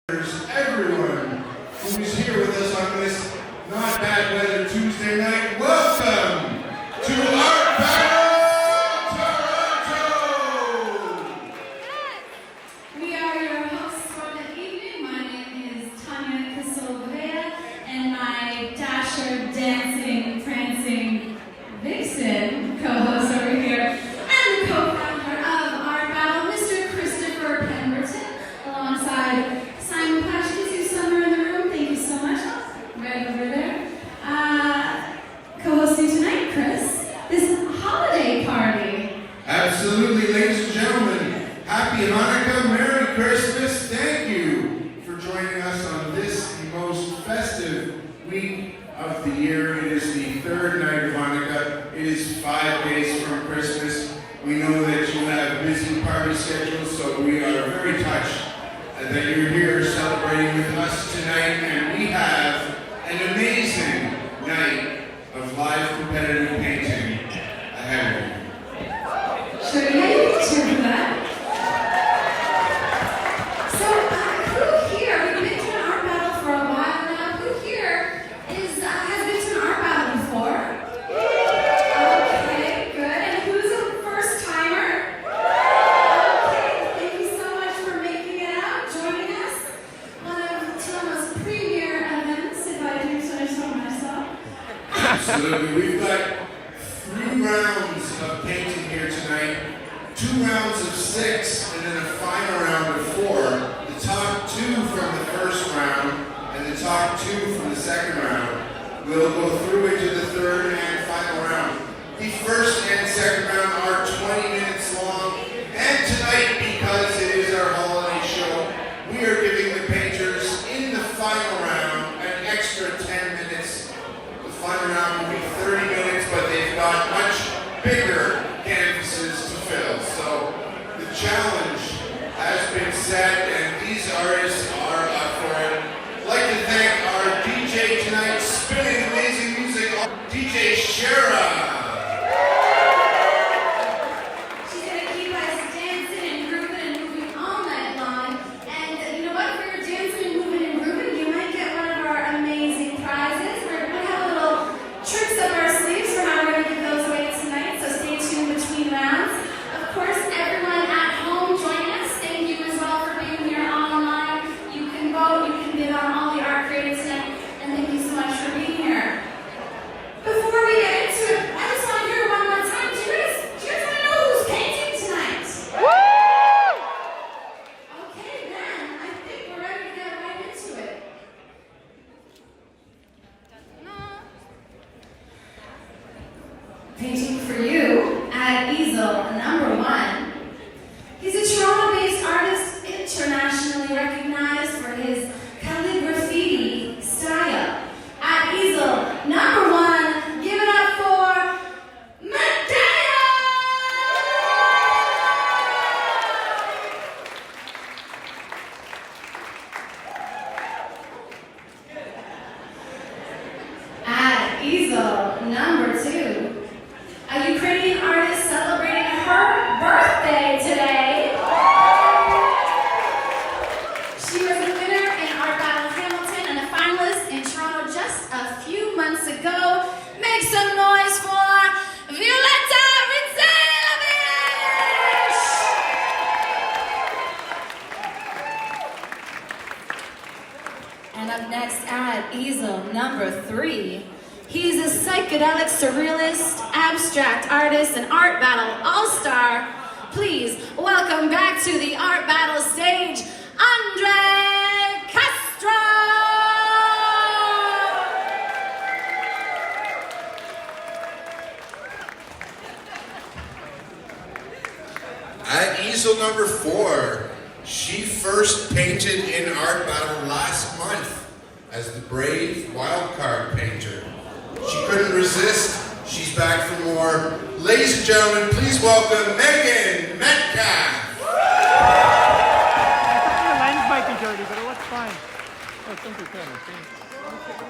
Everyone who is here with us on this not bad weather Tuesday night, welcome to Art Battle Toronto! We are your hosts for the evening. My name is Tanya Casilvea, and my dasher, dancing, prancing vixen co-host over here, and the co-founder of Art Battle, Mr. Christopher Pemberton, alongside Simon Patchkins, who's somewhere in the room. Thank you so much. Right over there. Co-hosting tonight, Chris, this holiday party. Absolutely, ladies and gentlemen, happy Hanukkah, Merry Christmas. Thank you for joining us on this, the most festive week of the year. It is the third night of Hanukkah. It is 5 days from Christmas. We know that you have busy party schedules, so we are very touched that you're here celebrating with us tonight, and we have an amazing night of live competitive painting ahead of you. Sure, yeah, you can cheer for that. So, who here, we've been to an art battle for a while now, who here has been to an art battle before? Okay, good. And who's a first timer? Okay, thank you so much for making it out, joining us. One of Toronto's premier events, if I do so myself. Absolutely. We've got 3 rounds of painting here tonight, 2 rounds of 6, and then a final round of 4. The top 2 from the first round and the top 2 from the second round will go through into the third and final round. The first and second round are 20 minutes long, and tonight, because it is our holiday show, we are giving the painters in the final round an extra 10 minutes. The final round will be 30 minutes, but they've got much bigger canvases to fill. So the challenge has been set, and these artists are up for it. I'd like to thank our DJ tonight, spinning amazing music, DJ Shara. She's going to keep us dancing and grooving and moving all night long. And you know what? If you're dancing and moving and grooving, you might get one of our amazing prizes. We're going to have a little tricks up our sleeves for how we're going to give those away tonight, so stay tuned between rounds. Of course, everyone at home join us. Thank you as well for being here online. You can vote, you can bid on all the art created tonight, and thank you so much for being here. Before we get into it, I just want to hear one more time. Do you guys want to know who's painting tonight? Okay, then I think we're ready to get right into it. Painting for you at easel number 1. He's a Toronto-based artist, internationally recognized for his calligraphy style. At easel number 1, give it up for Medea! At easel number 2, a Ukrainian artist celebrating her birthday today. She was a winner in Art Battle Hamilton and a finalist in Toronto just a few months ago. Make some noise for Violeta Rinzelevich! And up next at easel number 3, he's a psychedelic surrealist, abstract artist, and art battle all-star. Please welcome back to the art battle stage, Andre Castro! At easel number 4, she first painted in Art Battle last month as the brave wildcard painter. She couldn't resist. She's back for more. Ladies and gentlemen, please welcome Megan Metcalf. The lens might be dirty, but it looks fine. Oh, thank you, Karen.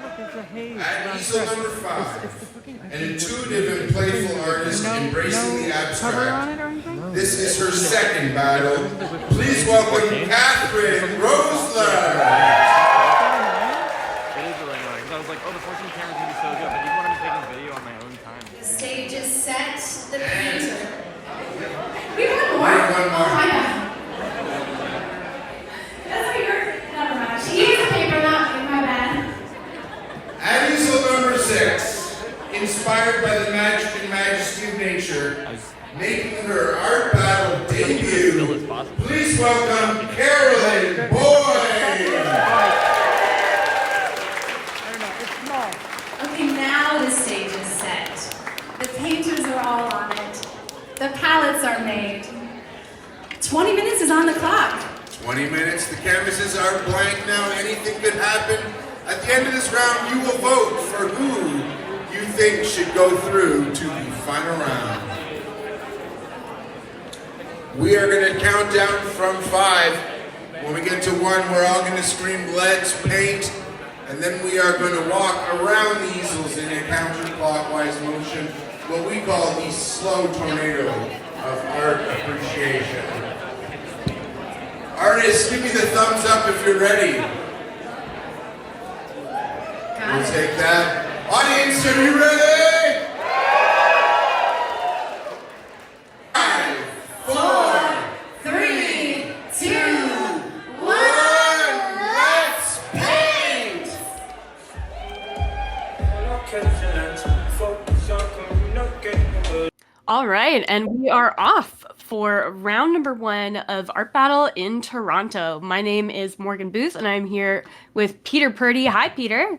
Look, there's a haze. At easel number 5, an intuitive and playful artist embracing the Cover on abstract. it or anything? This is her second battle. Please welcome Catherine Rosler. right now anything could happen. At the end of this round, you will vote for who you think should go through to the final round. We are going to count down from 5. When we get to 1, we're all going to scream, "Let's paint," and then we are going to walk around the easels in a counterclockwise motion, what we call the slow tornado of art appreciation. Artists, give me the thumbs up if you're ready. We'll take that. Audience, are you ready? 5, 4, 3, 2, 1. Let's paint! All right, and we are off for round number 1 of Art Battle in Toronto. My name is Morgan Booth, and I'm here with Peter Purdy. Hi, Peter.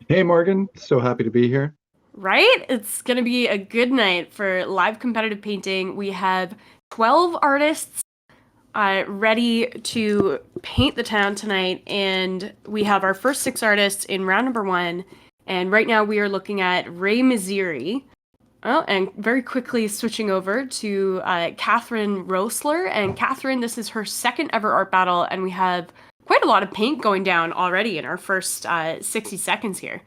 Hey, Morgan. So happy to be here. Right? It's going to be a good night for live competitive painting. We have 12 artists ready to paint the town tonight, and we have our first 6 artists in round number 1. And right now we are looking at Ray Mazzeri. Oh, and very quickly switching over to Catherine Roessler. And Catherine, this is her second ever art battle, and we have quite a lot of paint going down already in our first 60 seconds here.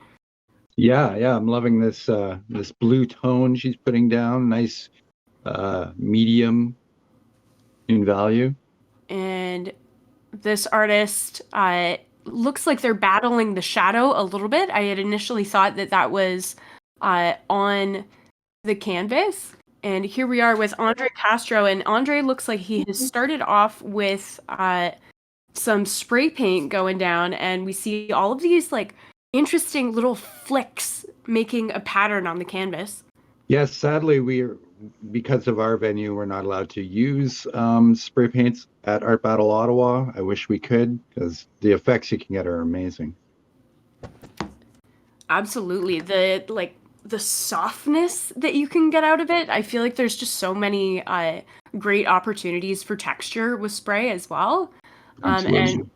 Yeah, I'm loving this this blue tone she's putting down. Nice medium in value. And this artist looks like they're battling the shadow a little bit. I had initially thought that was on the canvas. And here we are with Andre Castro, and Andre looks like he has started off with some spray paint going down, and we see all of these like interesting little flicks making a pattern on the canvas. Yes, sadly, because of our venue, we're not allowed to use spray paints at Art Battle Ottawa. I wish we could, because the effects you can get are amazing. Absolutely. The softness that you can get out of it, I feel like there's just so many great opportunities for texture with spray as well. And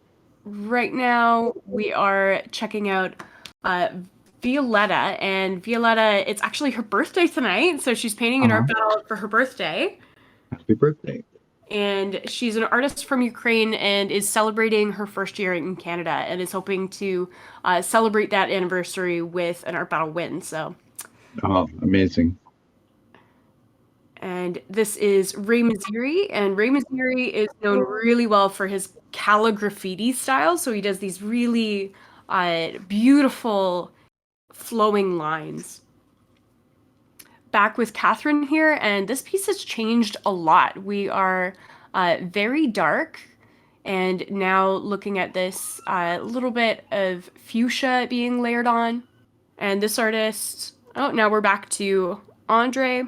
right now we are checking out Violetta, and Violetta, it's actually her birthday tonight, so she's painting an art battle for her birthday. Happy birthday. And she's an artist from Ukraine and is celebrating her first year in Canada and is hoping to celebrate that anniversary with an art battle win. So. Oh, amazing. And this is Ray Mazzeri, and Ray Mazzeri is known really well for his calligraffiti style. So he does these really beautiful flowing lines. Back with Catherine here, and this piece has changed a lot. We are very dark, and now looking at this little bit of fuchsia being layered on. And this artist, now we're back to Andre,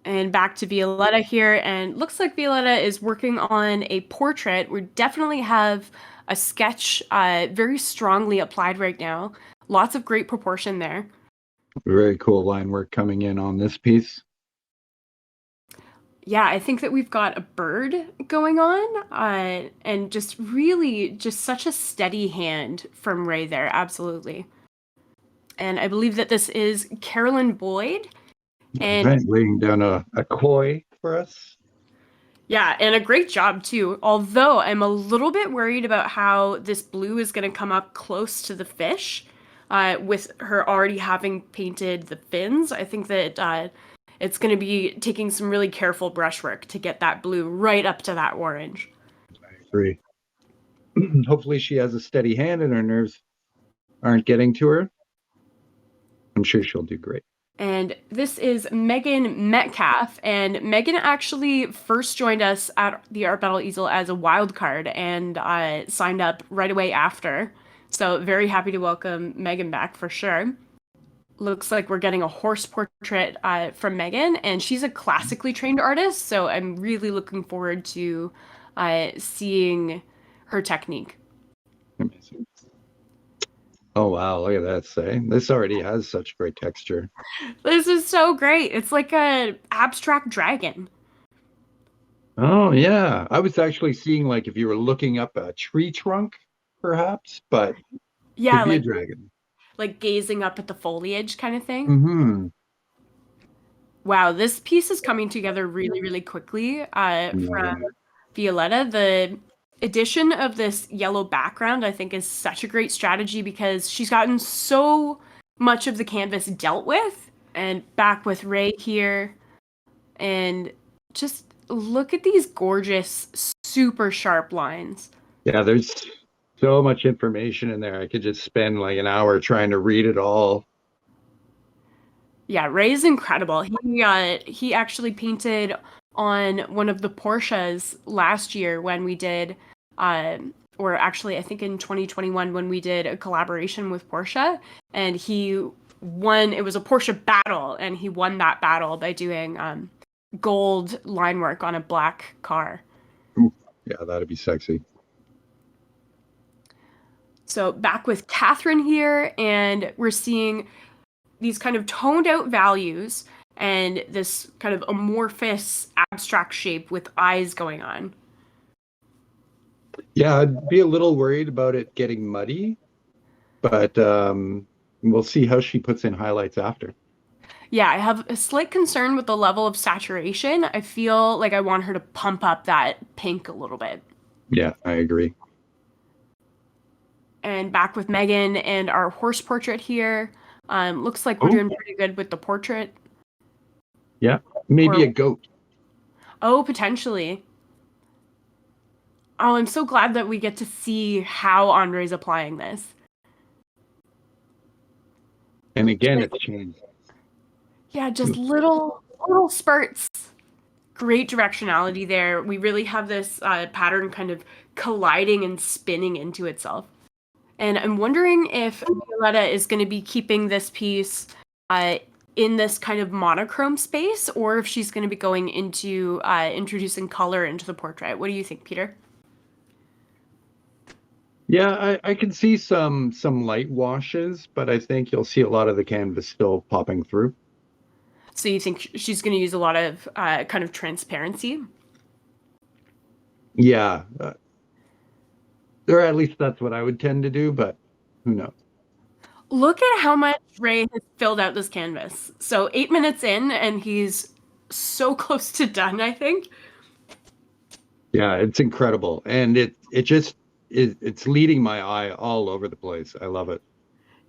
and back to Violetta here, and looks like Violetta is working on a portrait. We definitely have a sketch very strongly applied right now. Lots of great proportion there. Very cool line work coming in on this piece. Yeah, I think that we've got a bird going on, and just really just such a steady hand from Ray there, absolutely. And I believe that this is Carolyn Boyd. And laying down a koi for us. Yeah, and a great job too. Although I'm a little bit worried about how this blue is going to come up close to the fish, with her already having painted the fins. I think that it's going to be taking some really careful brushwork to get that blue right up to that orange. I agree. Hopefully she has a steady hand and her nerves aren't getting to her. I'm sure she'll do great. And this is Megan Metcalf, and Megan actually first joined us at the Art Battle Easel as a wild card and signed up right away after. So very happy to welcome Megan back for sure. Looks like we're getting a horse portrait from Megan, and she's a classically trained artist, so I'm really looking forward to seeing her technique. Amazing. Oh, wow. Look at that. Say, this already has such great texture. This is so great. It's like an abstract dragon. Oh yeah, I was actually seeing like if you were looking up a tree trunk, perhaps, but Yeah, could be a dragon. like gazing up at the foliage kind of thing. Mm-hmm. Wow, this piece is coming together really, really quickly. From Loving it. Violetta, the addition of this yellow background, I think, is such a great strategy because she's gotten so much of the canvas dealt with. And back with Ray here, and just look at these gorgeous, super sharp lines. Yeah, there's so much information in there. I could just spend like an hour trying to read it all. Yeah, Ray's incredible. He actually painted on one of the Porsches last year when we did, or actually I think in 2021 when we did a collaboration with Porsche, and he won. It was a Porsche battle, and he won that battle by doing gold line work on a black car. Ooh, yeah, that'd be sexy. So back with Catherine here, and we're seeing these kind of toned out values and this kind of amorphous abstract shape with eyes going on. Yeah, I'd be a little worried about it getting muddy, but we'll see how she puts in highlights after. Yeah, I have a slight concern with the level of saturation. I feel like I want her to pump up that pink a little bit. Yeah, I agree. And back with Megan and our horse portrait here. Looks like we're Oh. doing pretty good with the portrait. Yeah, maybe Or- a goat. Oh, potentially. Oh, I'm so glad that we get to see how Andre's applying this. And again, it's changed. Yeah, just little spurts. Great directionality there. We really have this pattern kind of colliding and spinning into itself. And I'm wondering if Violetta is going to be keeping this piece in this kind of monochrome space, or if she's going to be going into introducing color into the portrait. What do you think, Peter? Yeah, I can see some light washes, but I think you'll see a lot of the canvas still popping through. So you think she's going to use a lot of kind of transparency? Yeah, or at least that's what I would tend to do, but who knows? Look at how much Ray has filled out this canvas. So 8 minutes in, and he's so close to done, I think. Yeah, it's incredible, and it's leading my eye all over the place. I love it.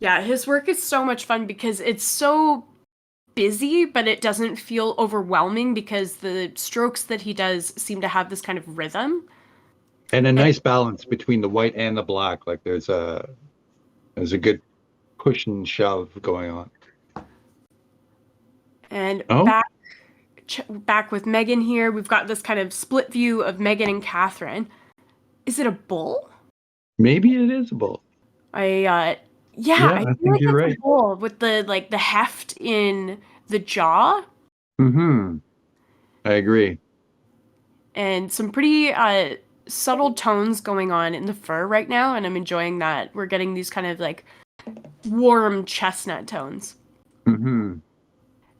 Yeah, his work is so much fun because it's so busy, but it doesn't feel overwhelming because the strokes that he does seem to have this kind of rhythm. And a nice balance between the white and the black. Like there's a good push and shove going on. And Oh, back with Megan here, we've got this kind of split view of Megan and Catherine. Is it a bull? maybe it is a bull. Yeah, Yeah, I I feel think like you're it's right. a bull with the heft in the jaw Mm-hmm. I agree. and some pretty subtle tones going on in the fur right now, and I'm enjoying that. We're getting these kind of like warm chestnut tones. Mm-hmm.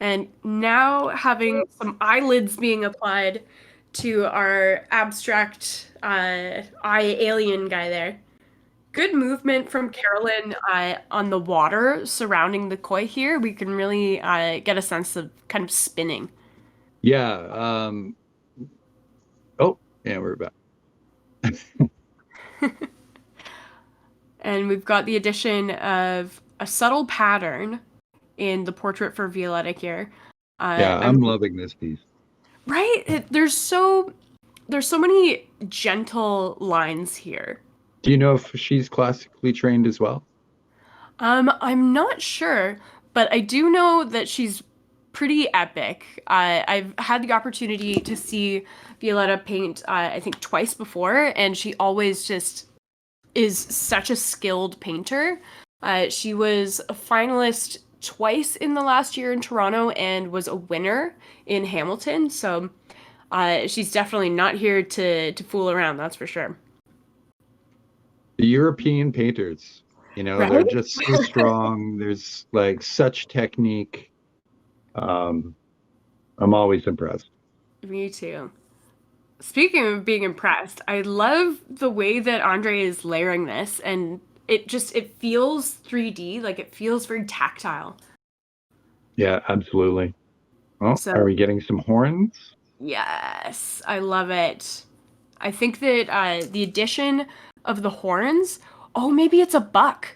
And now having some eyelids being applied to our abstract eye alien guy there. Good movement from Carolyn on the water surrounding the koi here. We can really get a sense of kind of spinning. Yeah. Oh, yeah, we're back. And we've got the addition of a subtle pattern in the portrait for Violetta here. Yeah, I'm loving this piece. Right? There's so many gentle lines here. Do you know if she's classically trained as well? I'm not sure, but I do know that she's pretty epic. I've had the opportunity to see Violetta paint, I think twice before, and she always just is such a skilled painter. She was a finalist twice in the last year in Toronto and was a winner in Hamilton. So she's definitely not here to fool around, that's for sure. The European painters, Right? they're just so strong. There's like such technique. I'm always impressed. Me too. Speaking of being impressed, I love the way that Andre is layering this, and it feels 3D, like it feels very tactile. Yeah, absolutely. Oh, are So we getting some horns? yes, I love it. I think that the addition of the horns, oh, maybe it's a buck.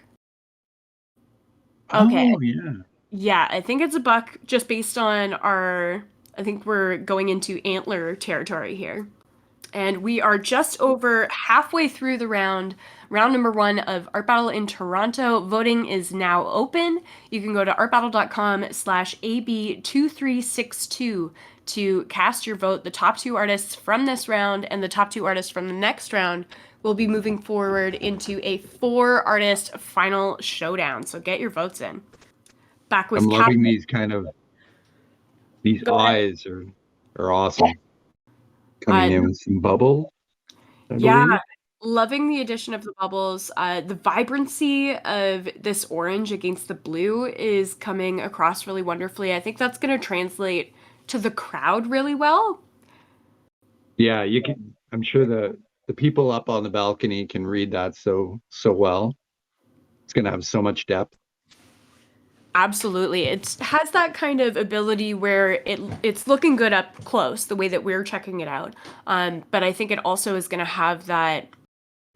Okay. Oh, yeah. Yeah, I think it's a buck just based on our, I think we're going into antler territory here. And we are just over halfway through the round number one of Art Battle in Toronto. Voting is now open. You can go to artbattle.com/AB2362 to cast your vote. The top two artists from this round and the top two artists from the next round will be moving forward into a 4-artist final showdown. So get your votes in. Back I'm with Cap. loving these Go ahead. eyes are awesome. Coming Uh, in with some bubbles, I Yeah, believe. loving the addition of the bubbles. The vibrancy of this orange against the blue is coming across really wonderfully. I think that's going to translate to the crowd really well. Yeah, you can. I'm sure the people up on the balcony can read that so well. It's gonna have so much depth. Absolutely. It has that kind of ability where it's looking good up close, the way that we're checking it out. But I think it also is going to have that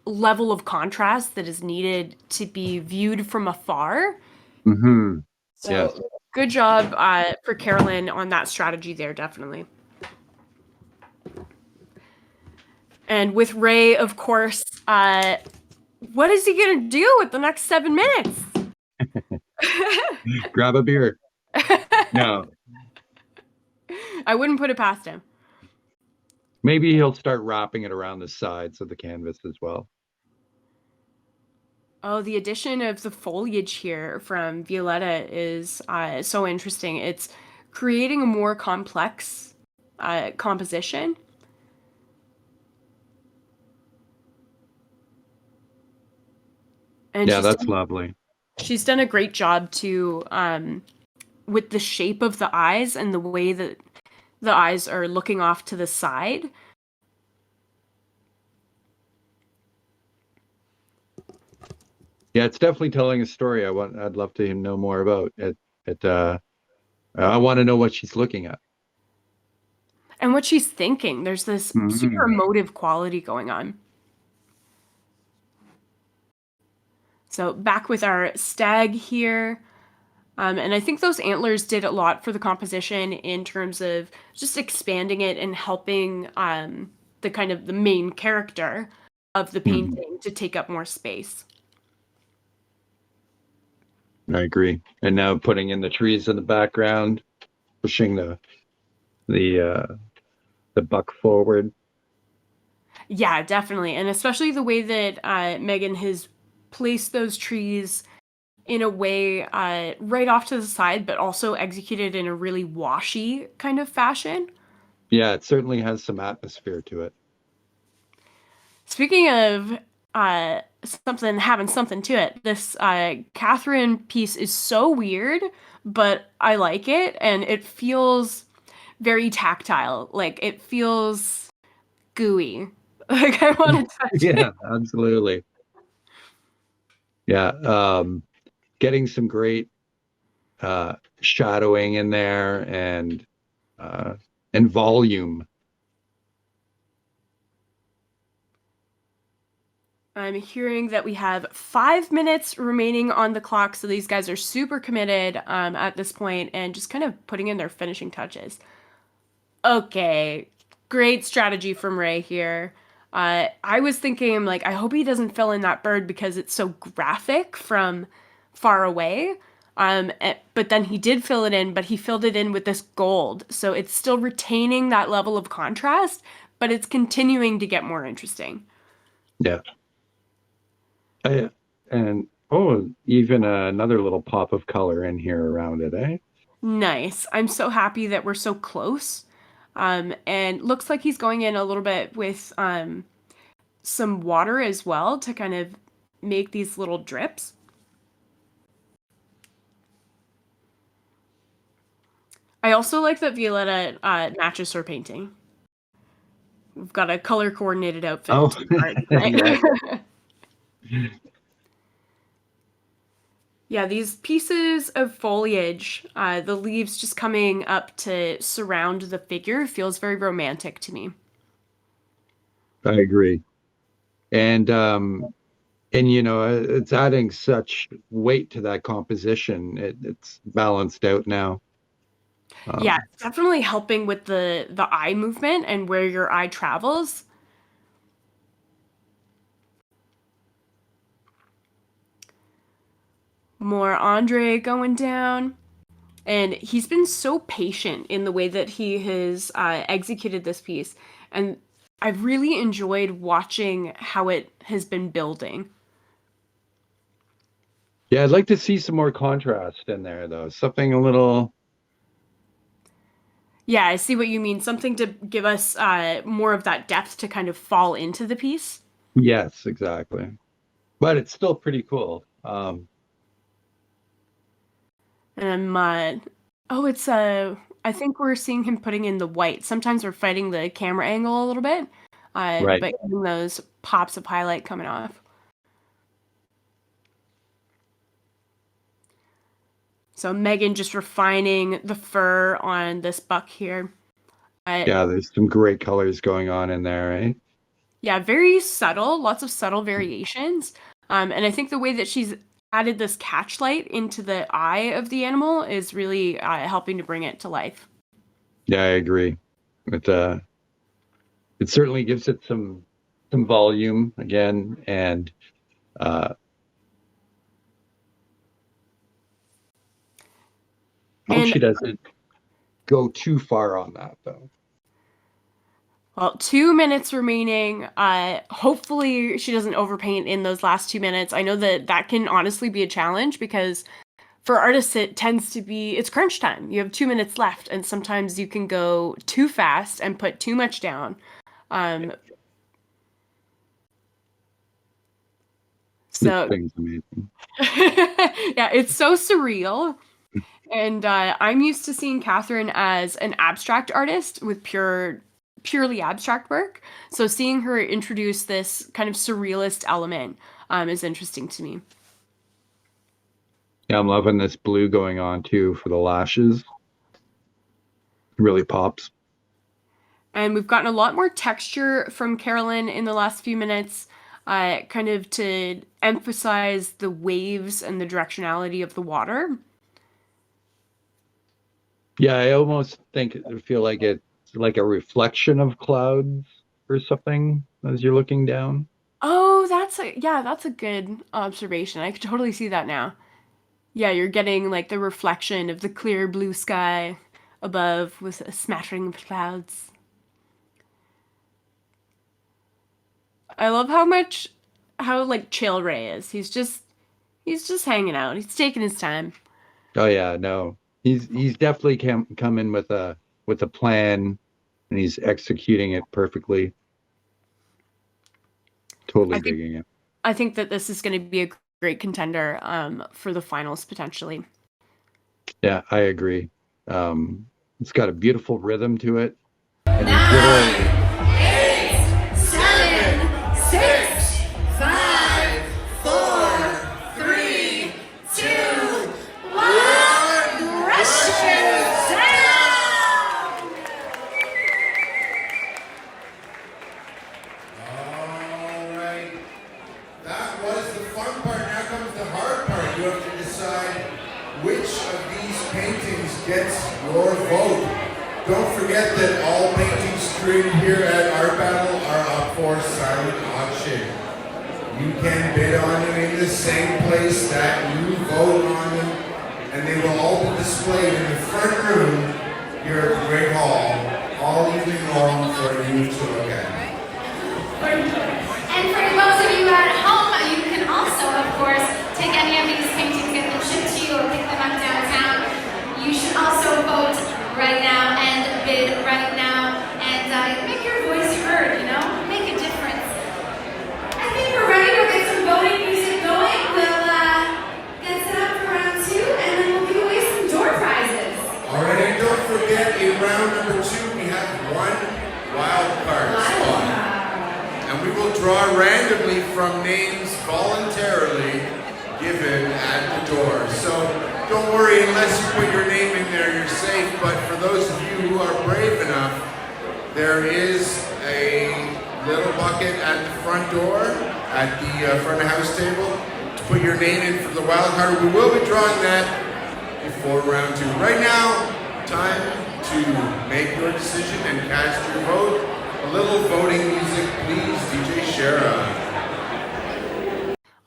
level of contrast that is needed to be viewed from afar. Mm-hmm. Yes. So good job for Carolyn on that strategy there, definitely. And with Ray, of course, what is he gonna do with the next 7 minutes? Grab a beer. No. I wouldn't put it past him. Maybe he'll start wrapping it around the sides of the canvas as well. Oh, the addition of the foliage here from Violetta is so interesting. It's creating a more complex composition. And Yeah, that's lovely. she's done a great job too with the shape of the eyes and the way that the eyes are looking off to the side. Yeah, it's definitely telling a story. I'd love to know more about it. I want to know what she's looking at. And what she's thinking. There's this super Mm-hmm. emotive quality going on. So back with our stag here. And I think those antlers did a lot for the composition in terms of just expanding it and helping the kind of the main character of the Mm-hmm. painting to take up more space. I agree. And now putting in the trees in the background, pushing the buck forward. Yeah, definitely. And especially the way that Megan has placed those trees in a way right off to the side, but also executed in a really washy kind of fashion. Yeah, it certainly has some atmosphere to it. Speaking of something having something to it, this Catherine piece is so weird, but I like it, and it feels very tactile. Like it feels gooey. Like I want to touch it. Yeah, absolutely. Yeah, getting some great shadowing in there uh, and volume. I'm hearing that we have 5 minutes remaining on the clock, so these guys are super committed at this point and just kind of putting in their finishing touches. Okay, great strategy from Ray here. I was thinking, like, I hope he doesn't fill in that bird because it's so graphic from far away. But then he did fill it in, but he filled it in with this gold. So it's still retaining that level of contrast, but it's continuing to get more interesting. Yeah. And oh, even another little pop of color in here around it, eh? Nice. I'm so happy that we're so close. And looks like he's going in a little bit with some water as well to kind of make these little drips. I also like that Violetta matches her painting. we've got a color coordinated outfit. Oh, to start, right? yeah. Yeah, these pieces of foliage, the leaves just coming up to surround the figure feels very romantic to me. I agree. And you know, it's adding such weight to that composition. It's balanced out now. Yeah, it's definitely helping with the eye movement and where your eye travels. More Andre going down. And he's been so patient in the way that he has executed this piece. And I've really enjoyed watching how it has been building. Yeah, I'd like to see some more contrast in there, though. Something a little. Yeah, I see what you mean. Something to give us more of that depth to kind of fall into the piece. Yes, exactly. But it's still pretty cool. And it's I think we're seeing him putting in the white. Sometimes we're fighting the camera angle a little bit, Right. but getting those pops of highlight coming off. So Megan just refining the fur on this buck here. Yeah, there's some great colors going on in there, right? Yeah, very subtle, lots of subtle variations. And I think the way that she's added this catch light into the eye of the animal is really helping to bring it to life. Yeah, I agree. It certainly gives it some volume again, and hope she doesn't go too far on that, though. Well, 2 minutes remaining. Hopefully she doesn't overpaint in those last 2 minutes. I know that can honestly be a challenge because for artists it tends to be, it's crunch time. You have 2 minutes left and sometimes you can go too fast and put too much down. So This thing's amazing. yeah, it's so surreal. And I'm used to seeing Catherine as an abstract artist with purely abstract work. So seeing her introduce this kind of surrealist element is interesting to me. Yeah, I'm loving this blue going on too for the lashes. It really pops. And we've gotten a lot more texture from Carolyn in the last few minutes, kind of to emphasize the waves and the directionality of the water. Yeah, I almost feel like it's like a reflection of clouds or something as you're looking down. Oh, that's a good observation. I could totally see that now. Yeah, you're getting like the reflection of the clear blue sky above with a smattering of clouds. I love how like chill Ray is. He's just hanging out. He's taking his time. Oh yeah, no. He's definitely come in with a plan, and he's executing it perfectly. Totally digging it. I think that this is going to be a great contender for the finals potentially. Yeah, I agree. It's got a beautiful rhythm to it. And 9, 8, 7, 6, 5, 4, 3, 2, 1. Rushes down. All right. That was the fun part. Now comes the hard part. You have to decide which of these paintings gets your vote. Don't forget that all paintings streamed here at Art Battle are up for silent auction. You can bid on them in the same place that you vote on them, and they will all be displayed in the front room here at the Great Hall all evening long for you to look at. And for those of you at home, you can also, of course, take any of these paintings, get them shipped to you, or pick them up downtown. You should also vote right now and bid right now and make your voice heard, make a difference. I think we're ready to get some voting music going. We'll get set up for round 2 and then we'll give away some door prizes. All right, and don't forget in round number 2 we have one wild card spot. door. So don't worry, unless you put your name in there, you're safe. But for those of you who are brave enough, there is a little bucket at the front door, at the front of house table, to put your name in for the wild card. We will be drawing that before round 2. Right now, time to make your decision and cast your vote. A little voting music, please, DJ Shara.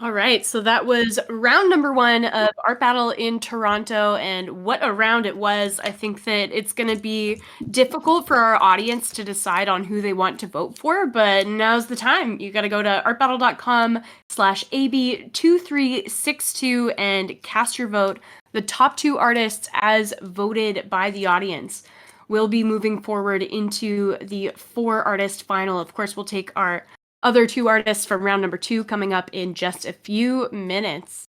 All right, so that was round number 1 of Art Battle in Toronto, and what a round it was. I think that it's going to be difficult for our audience to decide on who they want to vote for, but now's the time. You got to go to artbattle.com/AB2362 and cast your vote. The top 2 artists as voted by the audience will be moving forward into the 4-artist final. Of course, we'll take our other 2 artists from round number 2 coming up in just a few minutes.